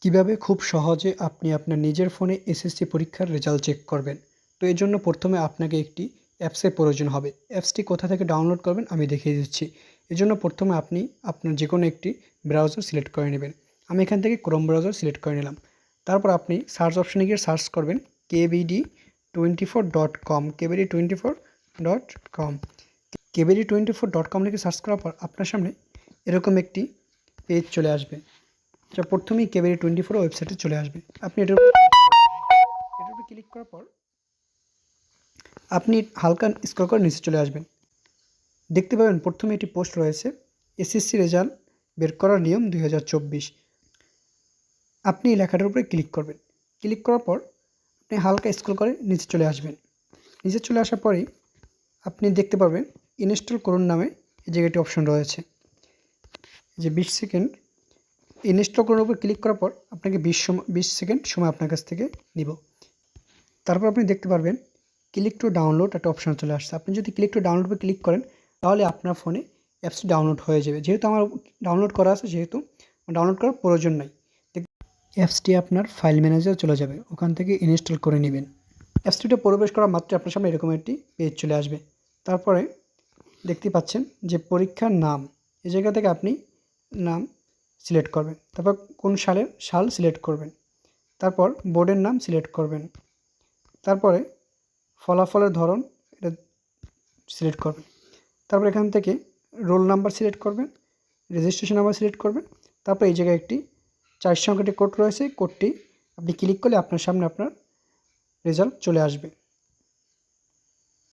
কিভাবে খুব সহজে আপনি আপনার নিজের ফোনে এসএসসি পরীক্ষার রেজাল্ট চেক করবেন। তো এর জন্য প্রথমে আপনাকে একটি অ্যাপসের প্রয়োজন হবে। অ্যাপসটি কোথা থেকে ডাউনলোড করবেন আমি দেখিয়ে দিচ্ছি। এজন্য প্রথমে আপনি আপনার যেকোনো একটি ব্রাউজার সিলেক্ট করে নেবেন। আমি এখান থেকে ক্রোম ব্রাউজার সিলেক্ট করে নিলাম। তারপর আপনি সার্চ অপশনে গিয়ে সার্চ করবেন kbd24.com kbd24.com kbd24.com লিখে সার্চ করার পর আপনার সামনে এরকম একটি পেজ চলে আসবে। যা প্রথমেই kbd24 ওয়েবসাইটে চলে আসবে। আপনি এটার উপরে ক্লিক করার পর আপনি হালকা স্ক্রল করে নিচে চলে আসবেন। দেখতে পাবেন প্রথমে একটি পোস্ট রয়েছে, এসএসসি রেজাল্ট বের করার নিয়ম 2024। আপনি এই লেখাটার উপরে ক্লিক করবেন। ক্লিক করার পর আপনি হালকা স্ক্রল করে নিচে চলে আসবেন। নিচে চলে আসার পরেই আপনি দেখতে পারবেন ইনস্টল করুন নামে এই জায়গাটি অপশন রয়েছে। যে 20 সেকেন্ড ইনস্টল করার উপর ক্লিক করার পর আপনাকে 20 সেকেন্ড সময় আপনার কাছ থেকে নিব। তারপর আপনি দেখতে পারবেন ক্লিক টু ডাউনলোড একটা অপশন চলে আসছে। আপনি যদি ক্লিক টু ডাউনলোড উপর ক্লিক করেন তাহলে আপনার ফোনে অ্যাপসটি ডাউনলোড হয়ে যাবে। যেহেতু আমার ডাউনলোড করা আছে সেহেতু ডাউনলোড করার প্রয়োজন নাই। অ্যাপসটি আপনার ফাইল ম্যানেজারে চলে যাবে, ওখান থেকে ইনস্টল করে নেবেন। অ্যাপসটিতে প্রবেশ করা মাত্র আপনার সামনে এরকম একটি পেজ চলে আসবে। তারপরে দেখতে পাচ্ছেন যে পরীক্ষার নাম, এই জায়গা থেকে আপনি নাম সিলেক্ট করবেন। তারপর কোন সাল সিলেক্ট করবেন। তারপর বোর্ডের নাম সিলেক্ট করবেন। তারপরে ফলাফলের ধরন এটা সিলেক্ট করবেন। তারপর এখান থেকে রোল নাম্বার সিলেক্ট করবেন, রেজিস্ট্রেশন নাম্বার সিলেক্ট করবেন। তারপর এই জায়গায় একটি 4 সংখ্যাটি কোড রয়েছে, কোডটি আপনি ক্লিক করলে আপনার সামনে আপনার রেজাল্ট চলে আসবে।